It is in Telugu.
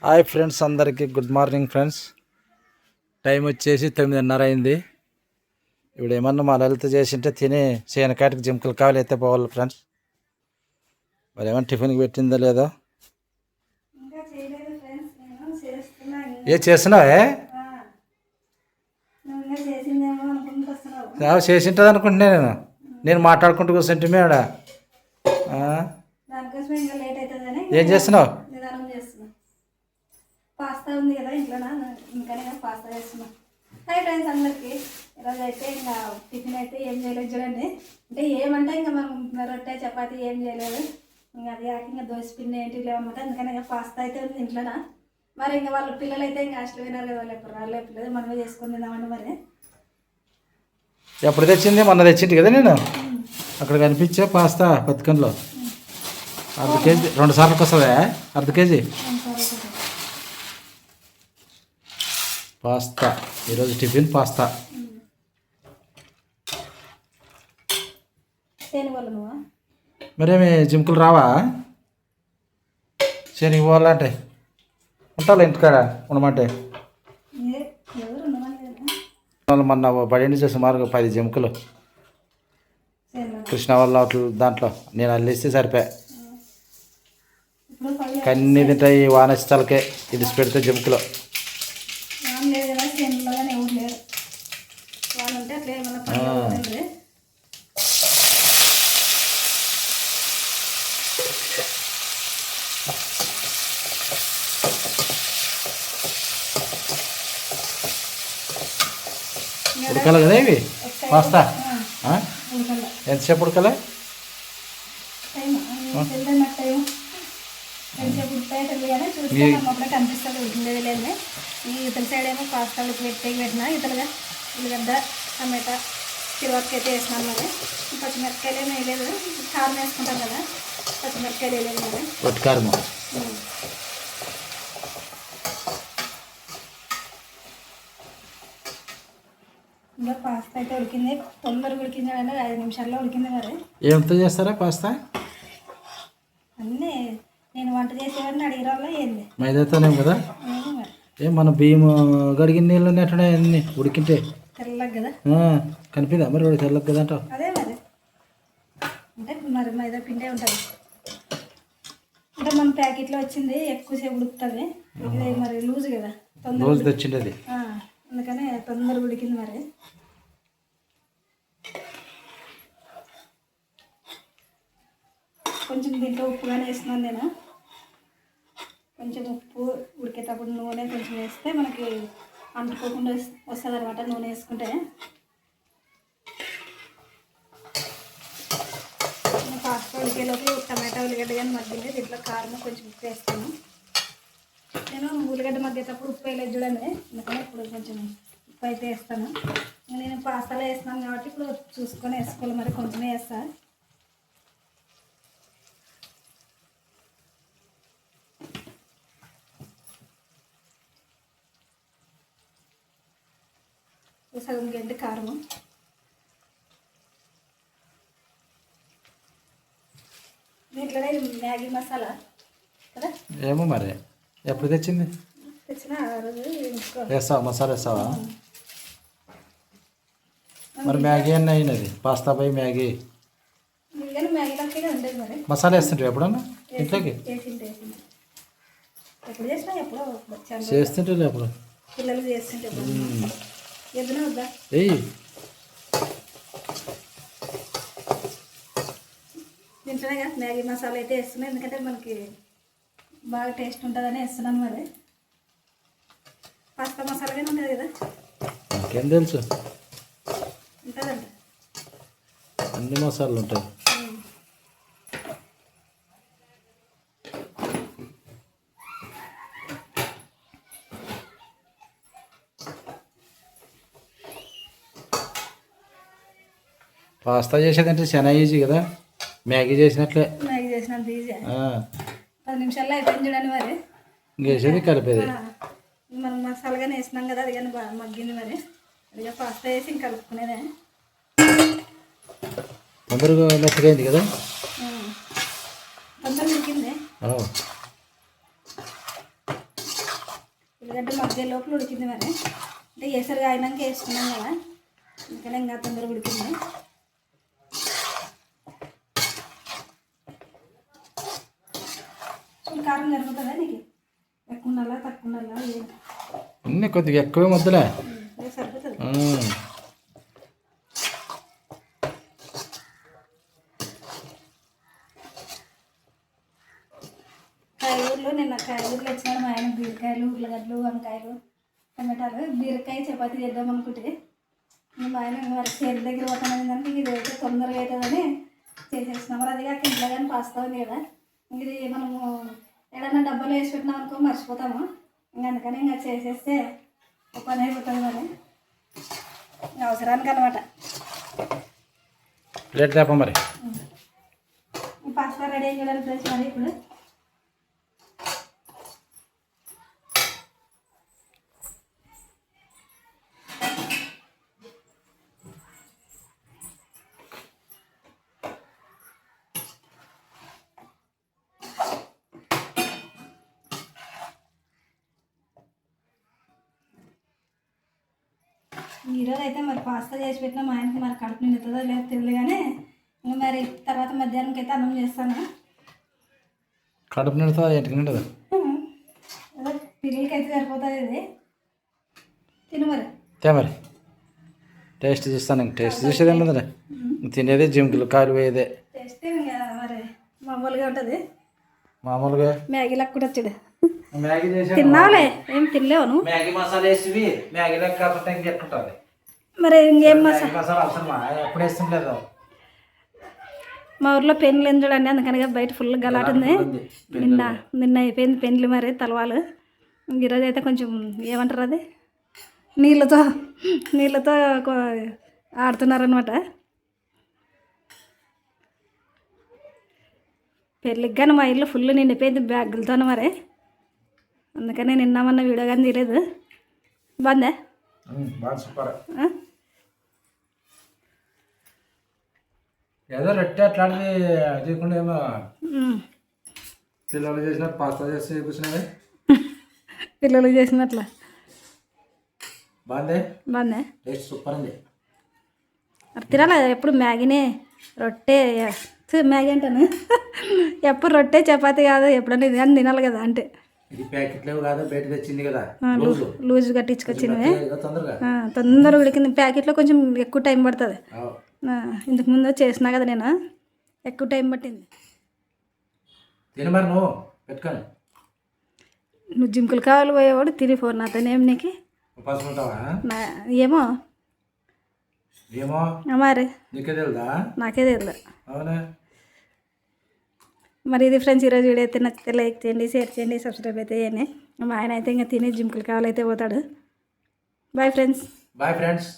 హాయ్ ఫ్రెండ్స్, అందరికీ గుడ్ మార్నింగ్ ఫ్రెండ్స్. టైం వచ్చేసి 9:30 అయింది. ఇప్పుడు ఏమన్నా మా లలిత చేసింటే తిని చేయనకాటికి జింకలు కావాలి అయితే పోవాలి ఫ్రెండ్స్. మరి ఏమన్నా టిఫిన్కి పెట్టిందో లేదో. ఏ చేస్తున్నావే? చేసింటుంది అనుకుంటున్నా. నేను మాట్లాడుకుంటూ కూర్చుంటే మేడ ఏం చేస్తున్నావు? పాస్తా ఉంది కదా ఇంట్లో, ఇంకానే పాస్తా చేస్తున్నాం. హాయ్ ఫ్రెండ్స్ అందరికీ. ఈరోజు అయితే ఇంకా టిఫిన్ అయితే ఏం చేయలేదు చూడండి. అంటే ఏమంటే ఇంకా మనం రొట్టె చపాతి ఏం చేయలేదు. ఇంకా అది కాక ఇంకా దోశ పిండి ఏంటి లేవన్నమాట. అందుకని ఇంకా పాస్తా అయితే ఉంది ఇంట్లోనా. మరి ఇంకా వాళ్ళ పిల్లలు అయితే ఇంకా హాస్టల్ విన్నారు కదా, వాళ్ళు ఎప్పుడు రాలేదు, మనమే చేసుకొని తిందామండి. మరి ఎప్పుడు తెచ్చింది? మొన్న తెచ్చింది కదా నేను. అక్కడ కనిపించే పాస్తా బతుకంలో అర్ధ కేజీ 2 సార్లకు వస్తుందా? అర్ధ కేజీ పాస్తా. ఈరోజు టిఫిన్ పాస్తా. మరేమి జింకులు రావా? శనికి పోవాలంటే ఉంటావు ఇంటికాడ ఉండమంటే. మొన్న పడింది సుమారుగా 10 జింకులు కృష్ణ వల్ల దాంట్లో నేను అల్లిస్తే సరిపోయా. కన్నీ తింటాయి వానస్థలకే ఇడిసి పెడితే జింకులు. ఉడకాలి కదా ఇవి పాస్తా? ఎంతసేపు ఉడకాలి? కనిపిస్తుంది ఉడికిందేది లేదు. ఈ ఇతల సైడ్ ఏమో పాస్తా పెట్టినా, ఇతలుగా ఉల్లిగడ్డ టమాటా తిరువాతకి అయితే వేసినాను. మరి పచ్చిమిరపకాయలు ఏమీ వేయలేదు. కారం వేసుకుంటాం కదా, పచ్చిమిరపకాయలు వేయలేదు. మరి ఒట్టి ఇంకా పాస్తా అయితే ఉడికింది. తొందరగా ఉడికింది అంటే 5 నిమిషాల్లో ఉడికింది. మరి ఏమితో చేస్తారా పాస్తా? అన్నీ నేను వంట చేసేవాడిని అడిగిరాలో ఏంది మైదాతోనే కదా. మన బియ్యం గడిగిన నీళ్ళు అట్లా అన్ని ఉడికింటే తెల్లగా కదా కనిపిదా? మరి తెల్లగా కదా అంటావు. అదే మరి అంటే మరి మైదా పిండే ఉంటుంది. అంటే మన ప్యాకెట్లో వచ్చింది ఎక్కువసేపు ఉడుకుతుంది. ఇది మరి లూజ్ కదా, లూజ్ తెచ్చింది అది. అందుకని తొందరగా ఉడికింది. మరి కొంచెం దీంట్లో ఉప్పు కానీ వేస్తున్నాను నేను. కొంచెం ఉప్పు, ఉడికేటప్పుడు నూనె కొంచెం వేస్తే మనకి అంటుకోకుండా వస్తుంది అనమాట. నూనె వేసుకుంటే పాస్తా ఉడికేలోపు టమాటా ఉల్లిగడ్డ కానీ మగ్గింది. దీంట్లో కారం కొంచెం ఉప్పు వేస్తాను. నేను ఉల్లిగడ్డ మగ్గేటప్పుడు ఉప్పు వేయలేదు చూడండి, అందుకని ఇప్పుడు కొంచెం ఉప్పు అయితే వేస్తాను. నేను పాస్తాలో వేస్తున్నాను కాబట్టి ఇప్పుడు చూసుకొని వేసుకోవాలి. మరి కొంచెమే వేస్తాను. సగం గంట కారము, దీంట్లోనే మ్యాగీ మసాలా కదా. ఏమో మరి ఎప్పుడు తెచ్చింది? తెచ్చిన ఆ రోజు వేస్తావా? మసాలా వేస్తావా? మరి మ్యాగీ అన్నీ అయినది. పాస్తా పై మ్యాగీ మ్యాగీ లెక్కనే ఉండేది. మరి మసాలా వేస్తుంటావు ఎప్పుడన్నా ఇంట్లోకి? ఎప్పుడు చేసినా ఎప్పుడో చేస్తుంటే ఎప్పుడు పిల్లలు చేస్తుంటే ఎదునే వద్దా దీంట్లోనే కదా మ్యాగీ మసాలా అయితే వేస్తున్నాయి. ఎందుకంటే మనకి బాగా టేస్ట్ ఉంటుందని వేస్తున్నాను. మరి పాస్తా మసాలాగానే ఉంటుంది కదా. నాకేం తెలుసు, ఉంటుందండి, అన్ని మసాలాలు ఉంటాయి. పాస్తా చేసేదంటే చాలా ఈజీ కదా, మ్యాగీ చేసినట్లే. మ్యాగీ చేసినంత ఈజీ, 10 నిమిషాల్లో అయిపోయింది చూడండి. మరి ఇంకేసేది కలిపేది. మనం మసాలాగానే వేసినాం కదా, అది కానీ బాగా మగ్గింది. మరి అదిగా పాస్తా వేసి ఇంక కలుపుకునేదే. తొందరగా మెత్తగైంది కదా, తొందరగా ఉడికింది. ఉడికింది మరి. అంటే ఏసరిగా అయినాక వేసుకున్నాం కదా, అందుకనే ఇంకా తొందరగా ఉడికింది. కారం జరుగుతుందా నీకు? ఎక్కువ ఉండాలా తక్కువ ఉండాలా? అన్నీ కొద్దిగా ఎక్కువ ముద్దలే సరిపోతుంది. కాయగూరలు నిన్న కాయగూరలు వచ్చినాడు మా ఆయన. బీరకాయలు, ఉర్లగడ్డలు, వంకాయలు, టమాటాలు. బీరకాయ చపాతీ చేద్దాం అనుకుంటే మా ఆయన మరి చేతి దగ్గర పోతాను దానికి ఇది అయితే తొందరగా అవుతుందని చేసేసినాం. మరి అది కాక ఇంట్లో కానీ పాస్తా ఉంది కదా, ఇది మనము ఏదైనా డబ్బాలో వేసి పెట్టినాం అనుకో మర్చిపోతాము. ఇంకా అందుకని ఇంకా చేసేస్తే ఒక పని అయిపోతుంది మరి అవసరానికి అనమాట. ప్లేట్ తేప మరి. పాస్తా రెడీ అయ్యి ఫ్రెండ్స్. మరి ఇప్పుడు ఈరోజు అయితే మరి పాస్తా చేసి పెట్టినా మా ఆయనకి మరి కడుపు నిండుతుందో లేదో తెలియదు, కానీ ఇంకా మరి తర్వాత మధ్యాహ్నంకి అయితే అన్నం చేస్తాను. కడుపు నిండుతుందా ఇంటికి నిండదు? అదే పిల్లలకి అయితే సరిపోతుంది. ఇది తిను మరి. మరి టేస్ట్ చూస్తాను. ఇంక టేస్ట్ చూసేది ఏముందిలే, తినేది జింకులు కాలు పోయేదే. టేస్ట్ ఇంకా మరి మామూలుగా ఉంటుంది. మామూలుగా మ్యాగీ లెక్క కూడా వచ్చాడు. మ్యాగీ చేసి తిన్నావులే, ఏం తినలేవు నువ్వు. మ్యాగీ మసాలా వేసి మ్యాగీ లెక్క కాకుండా ఇంకెట్టుంటుంది మరి ఇంకేం మసాలా అవసరమా? ఎప్పుడు వేస్తుండలేదు. మా ఊర్లో పెన్నులు ఏం చూడండి, అందుకని బయట ఫుల్ గలాట ఉంది. నిన్న అయిపోయింది పెన్నులు మరి తలవాలు. ఈరోజు అయితే కొంచెం ఏమంటారు అది నీళ్ళతో ఆడుతున్నారనమాట. పెళ్ళికి కానీ మా ఇల్లు ఫుల్ నిండిపోయింది బ్యాగులతోనే మరి, అందుకని నిన్నామన్న వీడియో కానీ తీయలేదు. బాగుందా? సూపర్. ఏదో రొట్టె అట్లాంటివి చేయకుండా ఏమో పిల్లలు చేసినట్టు పాస్తా చేసి కూర్చున్నాయి. పిల్లలు చేసినట్లా బాగుంది. టేస్ట్ సూపర్ ఉంది. అది తినాలి ఎప్పుడు మ్యాగీనే, రొట్టె మ్యాగీ అంటాను. ఎప్పుడు రొట్టె చపాతీ కాదు, ఎప్పుడన్నా ఇది కానీ తినాలి కదా. అంటే ఇది ప్యాకెట్లు కాదు, బయట తెచ్చింది కదా, లూజ్ కట్టించుకొచ్చినవి. తొందరగా ఉడికింది. ప్యాకెట్లో కొంచెం ఎక్కువ టైం పడుతుంది. ఇంతకు ముందు చేసినా కదా నేను, ఎక్కువ టైం పట్టింది. మరి నువ్వు పెట్టుకొని నువ్వు జింకులు కావాలి పోయేవాడు తిని ఫోన్ నాతోనేం నీకు ఏమో మరి నాకే తెలియదు. మరి ఇది ఫ్రెండ్స్ ఈరోజు వీడియో అయితే నచ్చితే లైక్ చేయండి, షేర్ చేయండి, సబ్స్క్రైబ్ అయితే చేయండి. మా ఆయన అయితే ఇంకా తిని జింకులు కావాలైతే పోతాడు. Bye friends.